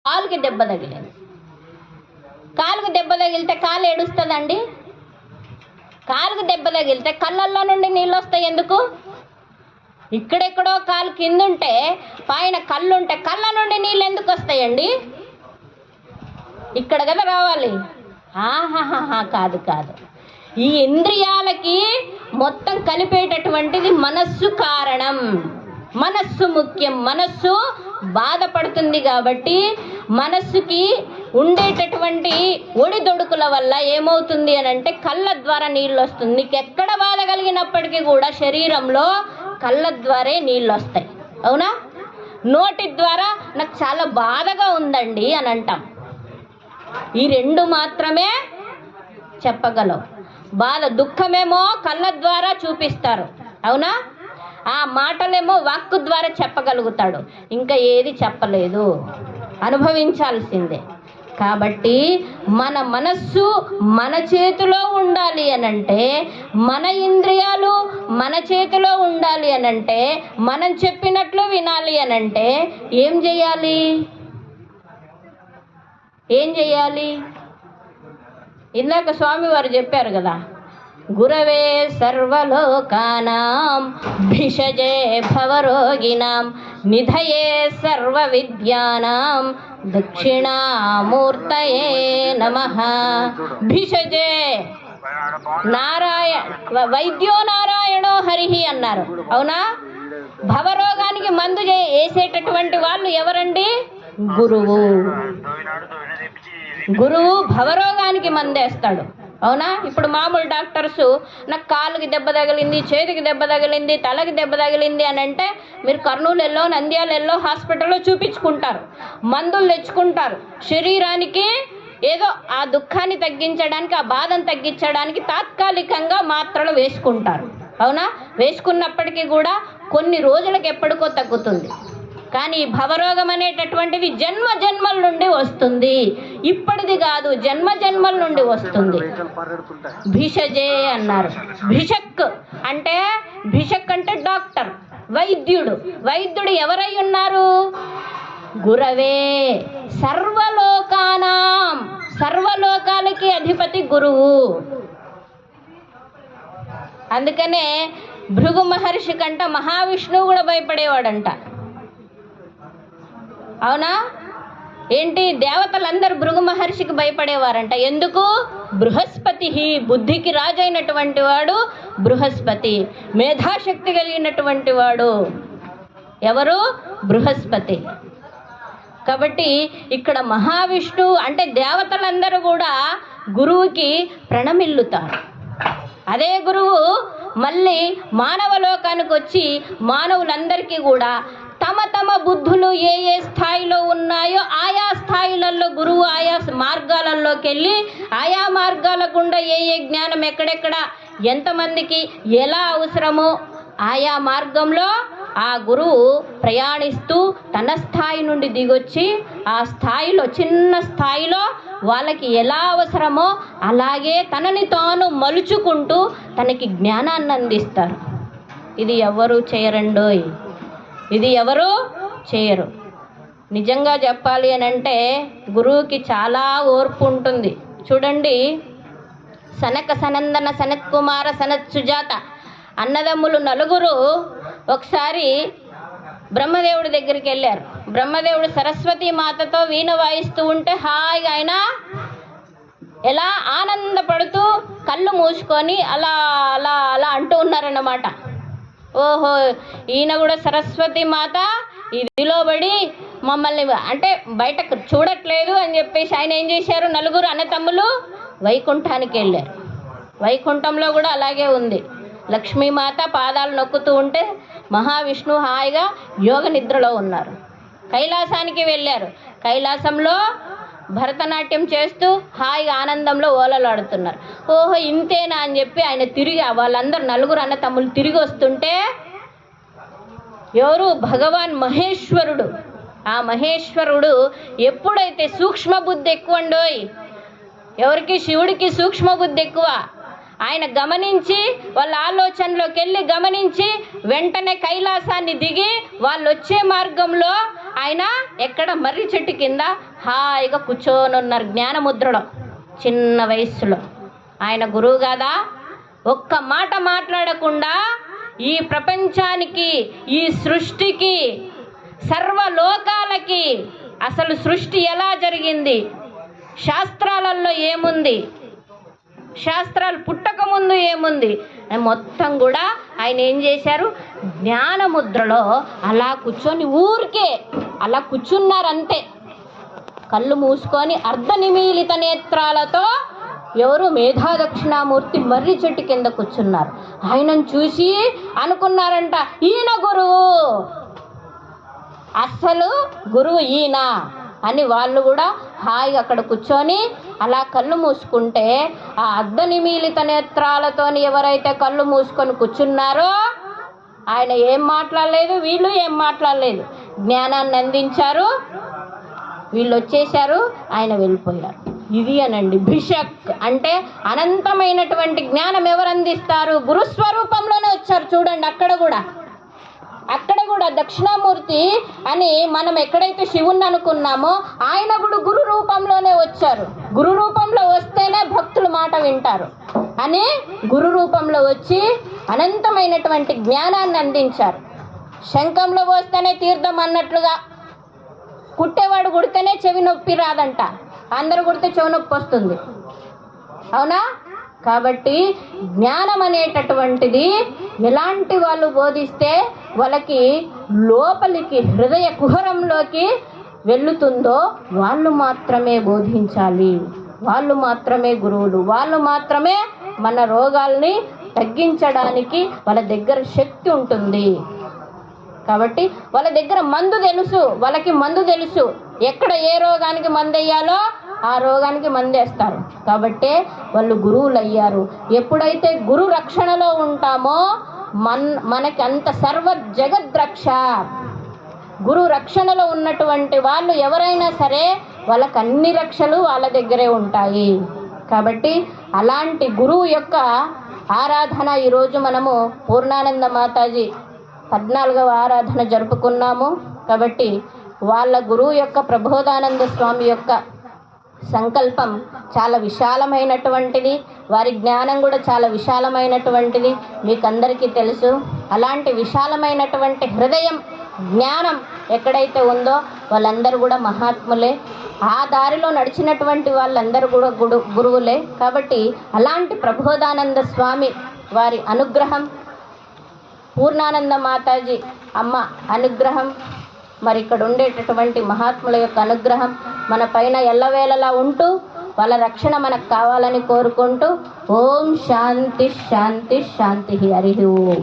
కాలుకి దెబ్బ తగిలింది. కాలుకి దెబ్బ తగిలితే కాలు ఏడుస్తుందండి? కాలుకి దెబ్బ తగిలితే కళ్ళల్లో నుండి నీళ్ళు వస్తాయి ఎందుకు? ఇక్కడెక్కడో కాలు కింద ఉంటే పైన కళ్ళు ఉంటే కళ్ళ నుండి నీళ్ళు ఎందుకు వస్తాయండి? ఇక్కడ కదా రావాలి. ఆహాహా, కాదు కాదు. ఈ ఇంద్రియాలకి మొత్తం కలిపేటటువంటిది మనస్సు కారణం. మనస్సు ముఖ్యం. మనస్సు బాధపడుతుంది కాబట్టి మనస్సుకి ఉండేటటువంటి ఒడిదొడుకుల వల్ల ఏమవుతుంది అని అంటే కళ్ళ ద్వారా నీళ్ళు వస్తుంది. నీకు ఎక్కడ బాధ కలిగినప్పటికీ కూడా శరీరంలో కళ్ళ ద్వారే నీళ్ళు వస్తాయి. అవునా? నోటి ద్వారా నాకు చాలా బాధగా ఉందండి అని అంటాం. ఈ రెండు మాత్రమే చెప్పగలవు. బాధ దుఃఖమేమో కళ్ళ ద్వారా చూపిస్తారు. అవునా? ఆ మాటలేమో వాక్కు ద్వారా చెప్పగలుగుతాడు. ఇంకా ఏది చెప్పలేదు, అనుభవించాల్సిందే. కాబట్టి మన మనస్సు మన చేతిలో ఉండాలి అనంటే, మన ఇంద్రియాలు మన చేతిలో ఉండాలి అనంటే, మనం చెప్పినట్లు వినాలి అనంటే ఏం చేయాలి? ఏం చేయాలి? ఇందాక స్వామివారు చెప్పారు కదా, గురవే సర్వలోకానాం భిషజే భవరోగిణాం నిధయే సర్వ విద్యానాం దక్షిణామూర్తయే నమః. భిషజే వైద్యో నారాయణో హరిహి అన్నారు. అవునా? భవరోగానికి మందు వేసేటటువంటి వాళ్ళు ఎవరండి? గురువు. గురువు భవరోగానికి మందేస్తాడు. అవునా? ఇప్పుడు మామూలు డాక్టర్సు నాకు కాలుకి దెబ్బ తగిలింది, చేతికి దెబ్బ తగిలింది, తలకి దెబ్బ తగిలింది అని అంటే మీరు కర్నూలులో, నంద్యాలలో హాస్పిటల్లో చూపించుకుంటారు, మందులు తెచ్చుకుంటారు. శరీరానికి ఏదో ఆ దుఃఖాన్ని తగ్గించడానికి, ఆ బాధను తగ్గించడానికి తాత్కాలికంగా మాత్రలు వేసుకుంటారు. అవునా? వేసుకున్నప్పటికీ కూడా కొన్ని రోజులకు ఎప్పటికో తగ్గుతుంది. కానీ భవరోగం అనేటటువంటిది జన్మ జన్మల నుండి వస్తుంది. ఇప్పటిది కాదు, జన్మ జన్మల నుండి వస్తుంది. భిషజే అన్నారు. భిషక్ అంటే డాక్టర్, వైద్యుడు. వైద్యుడు ఎవరై ఉన్నారు? గురవే సర్వలోకానాం, సర్వలోకాలకి అధిపతి గురువు. అందుకనే భృగు మహర్షి కంట మహావిష్ణువు కూడా భయపడేవాడంట. అవునా? ఏంటి? దేవతలందరూ భృగు మహర్షికి భయపడేవారంట. ఎందుకు? బృహస్పతి, బుద్ధికి రాజైనటువంటి వాడు బృహస్పతి, మేధాశక్తి కలిగినటువంటి వాడు ఎవరు? బృహస్పతి. కాబట్టి ఇక్కడ మహావిష్ణువు అంటే దేవతలందరూ కూడా గురువుకి ప్రణమిల్లుతారు. అదే గురువు మళ్ళీ మానవ లోకానికి వచ్చి మానవులందరికీ కూడా తమ తమ బుద్ధులు ఏ ఏ స్థాయిలో ఉన్నాయో ఆయా స్థాయిలలో గురువు ఆయా మార్గాలలోకి వెళ్ళి ఆయా మార్గాల గుండా ఏ ఏ జ్ఞానం ఎక్కడెక్కడ ఎంతమందికి ఎలా అవసరమో ఆయా మార్గంలో ఆ గురువు ప్రయాణిస్తూ తన స్థాయి నుండి దిగొచ్చి ఆ స్థాయిలో, చిన్న స్థాయిలో వాళ్ళకి ఎలా అవసరమో అలాగే తనని తాను మలుచుకుంటూ తనకి జ్ఞానాన్ని అందిస్తారు. ఇది ఎవరు చేయరండోయ్, ఇది ఎవరు చేయరు. నిజంగా చెప్పాలి అని అంటే గురువుకి చాలా ఓర్పు ఉంటుంది. చూడండి, సనక సనందన సనత్ కుమార సనత్ సుజాత అన్నదమ్ములు నలుగురు ఒకసారి బ్రహ్మదేవుడి దగ్గరికి వెళ్ళారు. బ్రహ్మదేవుడు సరస్వతి మాతతో వీణ వాయిస్తూ ఉంటే హాయిగా ఆయన ఎలా ఆనందపడుతూ కళ్ళు మూసుకొని అలా అలా అలా అంటూ ఉన్నారన్నమాట. ఓహో, ఈయన కూడా సరస్వతి మాత ఇదిలో పడి మమ్మల్ని అంటే బయటకు చూడట్లేదు అని చెప్పేసి ఆయన ఏం చేశారు? నలుగురు అన్నతమ్ములు వైకుంఠానికి వెళ్ళారు. వైకుంఠంలో కూడా అలాగే ఉంది. లక్ష్మీమాత పాదాలు నొక్కుతూ ఉంటే మహావిష్ణువు హాయిగా యోగ నిద్రలో ఉన్నారు. కైలాసానికి వెళ్ళారు. కైలాసంలో భరతనాట్యం చేస్తూ హాయిగా ఆనందంలో ఓలలాడుతున్నారు. ఓహో, ఇంతేనా అని చెప్పి ఆయన తిరిగి వాళ్ళందరూ నలుగురు అన్న తమ్ముళ్ళు తిరిగి వస్తుంటే ఎవరు? భగవాన్ మహేశ్వరుడు. ఆ మహేశ్వరుడు ఎప్పుడైతే సూక్ష్మ బుద్ధి ఎక్కువ అండోయ్, ఎవరికి? శివుడికి సూక్ష్మ బుద్ధి ఎక్కువ. ఆయన గమనించి వాళ్ళ ఆలోచనలోకి వెళ్ళి గమనించి వెంటనే కైలాసాన్ని దిగి వాళ్ళు వచ్చే మార్గంలో ఆయన ఎక్కడ మర్రి చెట్టు కింద హాయిగా కూర్చొని ఉన్నారు జ్ఞానముద్రలో. చిన్న వయస్సులో ఆయన గురువు కదా, ఒక్క మాట మాట్లాడకుండా ఈ ప్రపంచానికి, ఈ సృష్టికి, సర్వలోకాలకి అసలు సృష్టి ఎలా జరిగింది, శాస్త్రాలలో ఏముంది, శాస్త్రాలు పుట్టక ముందు ఏముంది మొత్తం కూడా ఆయన ఏం చేశారు, జ్ఞానముద్రలో అలా కూర్చొని ఊరికే అలా కూర్చున్నారంతే. కళ్ళు మూసుకొని అర్ధనిమీలిత నేత్రాలతో ఎవరు మేధా దక్షిణామూర్తి మర్రి చెట్టు కింద కూర్చున్నారు. ఆయనను చూసి అనుకున్నారంట ఈయన గురువు, అస్సలు గురువు ఈయన అని. వాళ్ళు కూడా హాయిగా అక్కడ కూర్చొని అలా కళ్ళు మూసుకుంటే ఆ అర్ధనిమీలిత నేత్రాలతోని ఎవరైతే కళ్ళు మూసుకొని కూర్చున్నారో ఆయన ఏం మాట్లాడలేదు, వీళ్ళు ఏం మాట్లాడలేదు, జ్ఞానాన్ని అందించారు, వీళ్ళు వచ్చేశారు, ఆయన వెళ్ళిపోయారు. ఇది అనండి భిషక్ అంటే అనంతమైనటువంటి జ్ఞానం ఎవరు అందిస్తారు, గురుస్వరూపంలోనే వచ్చారు. చూడండి అక్కడ కూడా దక్షిణామూర్తి అని మనం ఎక్కడైతే శివుణ్ణి అనుకున్నామో ఆయన కూడా గురు రూపంలోనే వచ్చారు. గురు రూపంలో వస్తేనే భక్తులు మాట వింటారు అని గురు రూపంలో వచ్చి అనంతమైనటువంటి జ్ఞానాన్ని అందించారు. శంఖంలో పోస్తేనే తీర్థం అన్నట్లుగా కుట్టేవాడు కుడితేనే చెవి నొప్పి రాదంట, అందరు కుడితే చెవి నొప్పి వస్తుంది, అవునా? కాబట్టి జ్ఞానం అనేటటువంటిది ఎలాంటి వాళ్ళు బోధిస్తే వాళ్ళకి లోపలికి హృదయ కుహరంలోకి వెళ్ళుతుందో వాళ్ళు మాత్రమే బోధించాలి, వాళ్ళు మాత్రమే గురువులు, వాళ్ళు మాత్రమే మన రోగాల్ని తగ్గించడానికి వాళ్ళ దగ్గర శక్తి ఉంటుంది. కాబట్టి వాళ్ళ దగ్గర మందు తెలుసు, వాళ్ళకి మందు తెలుసు, ఎక్కడ ఏ రోగానికి మందు వేయాలో ఆ రోగానికి మందేస్తారు. కాబట్టే వాళ్ళు గురువులు అయ్యారు. ఎప్పుడైతే గురు రక్షణలో ఉంటామో మనకి అంత సర్వ జగద్రక్ష. గురు రక్షణలో ఉన్నటువంటి వాళ్ళు ఎవరైనా సరే వాళ్ళకి అన్ని రక్షలు వాళ్ళ దగ్గరే ఉంటాయి. కాబట్టి అలాంటి గురువు యొక్క ఆరాధన ఈరోజు మనము పూర్ణానంద మాతాజీ 14వ ఆరాధన జరుపుకున్నాము. కాబట్టి వాళ్ళ గురువు యొక్క ప్రబోధానంద స్వామి యొక్క సంకల్పం చాలా విశాలమైనటువంటిది, వారి జ్ఞానం కూడా చాలా విశాలమైనటువంటిది, మీకు అందరికీ తెలుసు. అలాంటి విశాలమైనటువంటి హృదయం జ్ఞానం ఎక్కడైతే ఉందో వాళ్ళందరూ కూడా మహాత్ములే, ఆ దారిలో నడిచినటువంటి వాళ్ళందరూ కూడా గురువులే. కాబట్టి అలాంటి ప్రబోధానంద స్వామి వారి అనుగ్రహం, పూర్ణానంద మాతాజీ అమ్మ అనుగ్రహం, మరి ఇక్కడ ఉండేటటువంటి మహాత్ముల యొక్క అనుగ్రహం మన పైన ఎల్లవేళలా ఉంటూ వాళ్ళ రక్షణ మనకు కావాలని కోరుకుంటూ ఓం శాంతి శాంతి శాంతి. హరి ఓం.